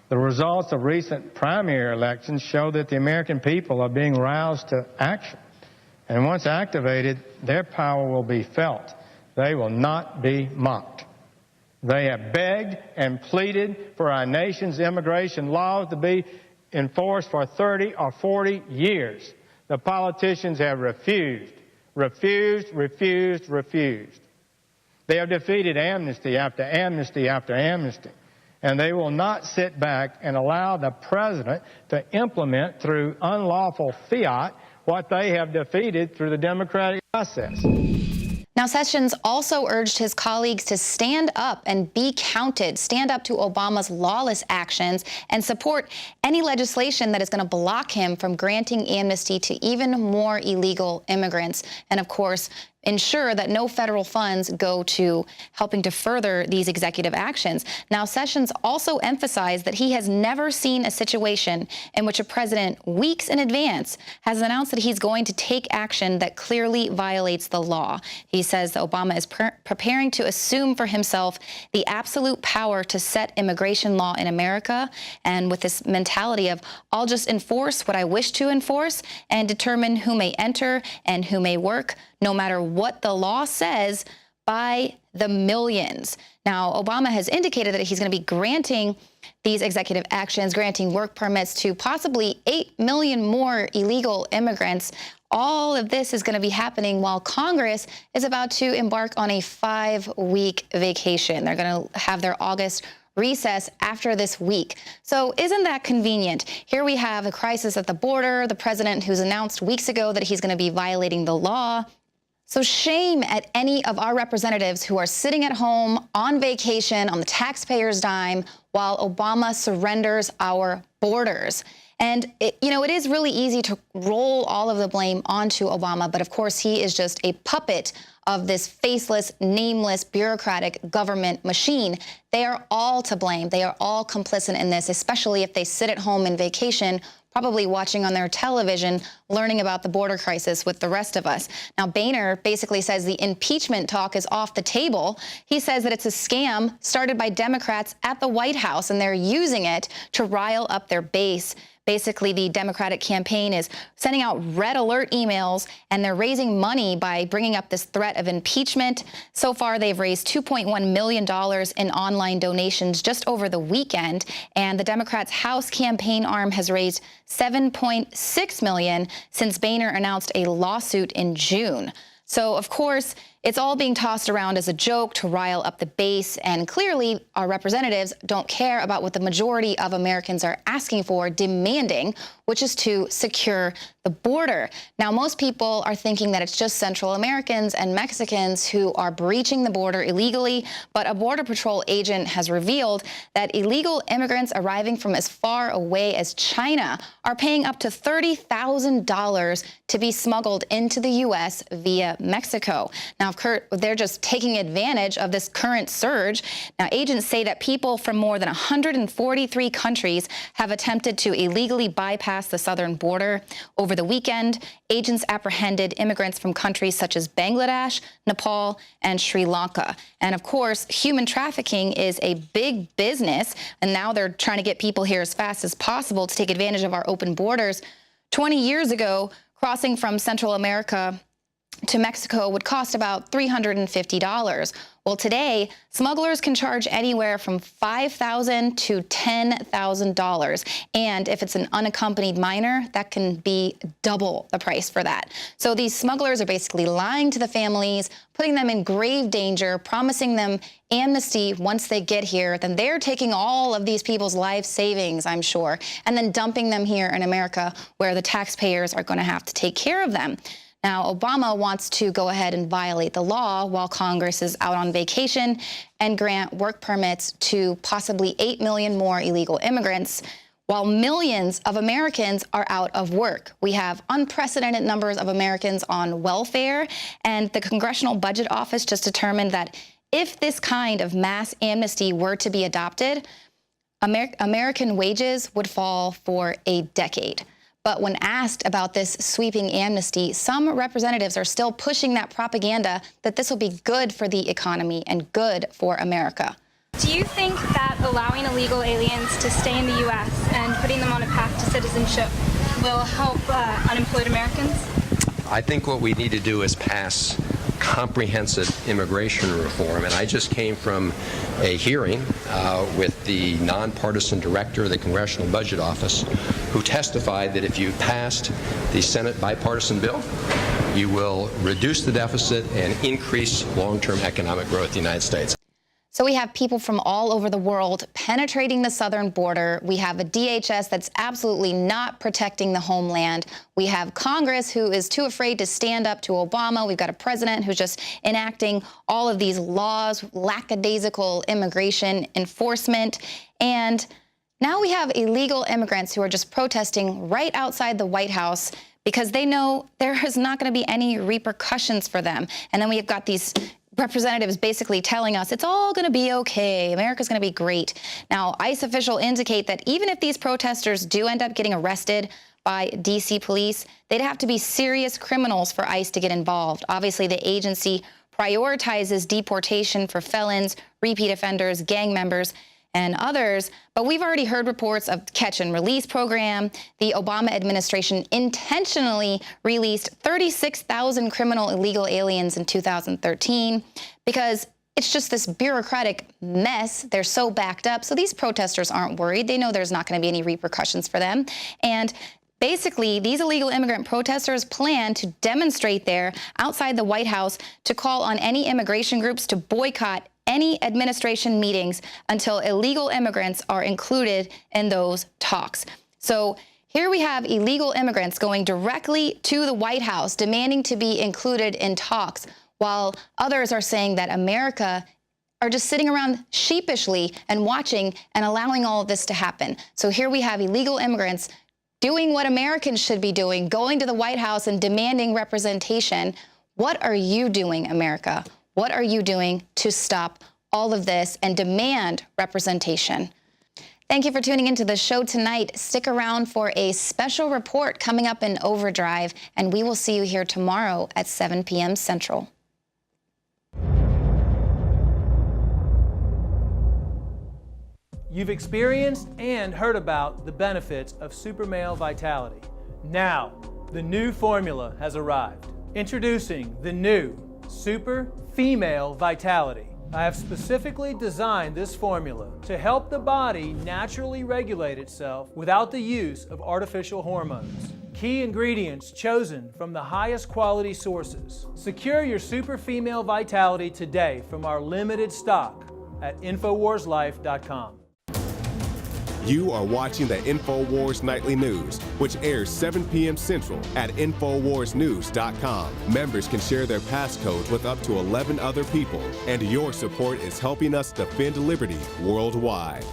The results of recent primary elections show that the American people are being roused to action. And once activated, their power will be felt. They will not be mocked. They have begged and pleaded for our nation's immigration laws to be enforced for 30 or 40 years. The politicians have refused. They have defeated amnesty after amnesty after amnesty. And they will not sit back and allow the president to implement through unlawful fiat what they have defeated through the democratic process. Now, Sessions also urged his colleagues to stand up and be counted, stand up to Obama's lawless actions, and support any legislation that is going to block him from granting amnesty to even more illegal immigrants. And, of course, ensure that no federal funds go to helping to further these executive actions. Now, Sessions also emphasized that he has never seen a situation in which a president weeks in advance has announced that he's going to take action that clearly violates the law. He says that Obama is preparing to assume for himself the absolute power to set immigration law in America, and with this mentality of, I'll just enforce what I wish to enforce and determine who may enter and who may work, no matter what the law says, by the millions. Now, Obama has indicated that he's going to be granting these executive actions, granting work permits to possibly 8 million more illegal immigrants. All of this is going to be happening while Congress is about to embark on a 5-week vacation. They're going to have their August recess after this week. So isn't that convenient? Here we have a crisis at the border, the president who's announced weeks ago that he's going to be violating the law. So shame at any of our representatives who are sitting at home on vacation on the taxpayers' dime while Obama surrenders our borders. And, it is really easy to roll all of the blame onto Obama, but of course he is just a puppet of this faceless, nameless, bureaucratic government machine. They are all to blame. They are all complicit in this, especially if they sit at home in vacation, probably watching on their television, learning about the border crisis with the rest of us. Now, Boehner basically says the impeachment talk is off the table. He says that it's a scam started by Democrats at the White House, and they're using it to rile up their base. Basically, the Democratic campaign is sending out red alert emails, and they're raising money by bringing up this threat of impeachment. So far, they've raised $2.1 million in online donations just over the weekend, and the Democrats' House campaign arm has raised $7.6 million since Boehner announced a lawsuit in June. So, of course, it's all being tossed around as a joke to rile up the base, and clearly our representatives don't care about what the majority of Americans are asking for, demanding, which is to secure the border. Now, most people are thinking that it's just Central Americans and Mexicans who are breaching the border illegally, but a Border Patrol agent has revealed that illegal immigrants arriving from as far away as China are paying up to $30,000 to be smuggled into the U.S. via Mexico. Now, they're just taking advantage of this current surge. Now, agents say that people from more than 143 countries have attempted to illegally bypass the southern border. Over the weekend, agents apprehended immigrants from countries such as Bangladesh, Nepal, and Sri Lanka. And of course, human trafficking is a big business, and now they're trying to get people here as fast as possible to take advantage of our open borders. 20 years ago, crossing from Central America to Mexico would cost about $350. Well, today, smugglers can charge anywhere from $5,000 to $10,000. And if it's an unaccompanied minor, that can be double the price for that. So these smugglers are basically lying to the families, putting them in grave danger, promising them amnesty once they get here. Then they're taking all of these people's life savings, I'm sure, and then dumping them here in America, where the taxpayers are going to have to take care of them. Now, Obama wants to go ahead and violate the law while Congress is out on vacation and grant work permits to possibly 8 million more illegal immigrants, while millions of Americans are out of work. We have unprecedented numbers of Americans on welfare, and the Congressional Budget Office just determined that if this kind of mass amnesty were to be adopted, American wages would fall for a decade. But when asked about this sweeping amnesty, some representatives are still pushing that propaganda that this will be good for the economy and good for America. Do you think that allowing illegal aliens to stay in the U.S. and putting them on a path to citizenship will help unemployed Americans? I think what we need to do is pass comprehensive immigration reform. And I just came from a hearing with the nonpartisan director of the Congressional Budget Office, who testified that if you passed the Senate bipartisan bill, you will reduce the deficit and increase long-term economic growth in the United States. So we have people from all over the world penetrating the southern border. We have a DHS that's absolutely not protecting the homeland. We have Congress who is too afraid to stand up to Obama. We've got a president who's just enacting all of these laws, lackadaisical immigration enforcement. And now we have illegal immigrants who are just protesting right outside the White House because they know there is not going to be any repercussions for them. And then we've got these representatives basically telling us it's all going to be okay. America's going to be great. Now, ICE officials indicate that even if these protesters do end up getting arrested by D.C. police, they'd have to be serious criminals for ICE to get involved. Obviously, the agency prioritizes deportation for felons, repeat offenders, gang members, and others, but we've already heard reports of catch and release program. The Obama administration intentionally released 36,000 criminal illegal aliens in 2013 because it's just this bureaucratic mess. They're so backed up. So these protesters aren't worried. They know there's not going to be any repercussions for them. And basically, these illegal immigrant protesters plan to demonstrate there outside the White House to call on any immigration groups to boycott any administration meetings until illegal immigrants are included in those talks. So here we have illegal immigrants going directly to the White House demanding to be included in talks, while others are saying that America are just sitting around sheepishly and watching and allowing all of this to happen. So here we have illegal immigrants doing what Americans should be doing, going to the White House and demanding representation. What are you doing, America? What are you doing to stop all of this and demand representation? Thank you for tuning into the show tonight. Stick around for a special report coming up in Overdrive, and we will see you here tomorrow at 7 p.m. Central. You've experienced and heard about the benefits of Super Male Vitality. Now, the new formula has arrived. Introducing the new Super Female Vitality. I have specifically designed this formula to help the body naturally regulate itself without the use of artificial hormones. Key ingredients chosen from the highest quality sources. Secure your Super Female Vitality today from our limited stock at InfoWarsLife.com. You are watching the InfoWars Nightly News, which airs 7 p.m. Central at InfoWarsNews.com. Members can share their passcodes with up to 11 other people, and your support is helping us defend liberty worldwide.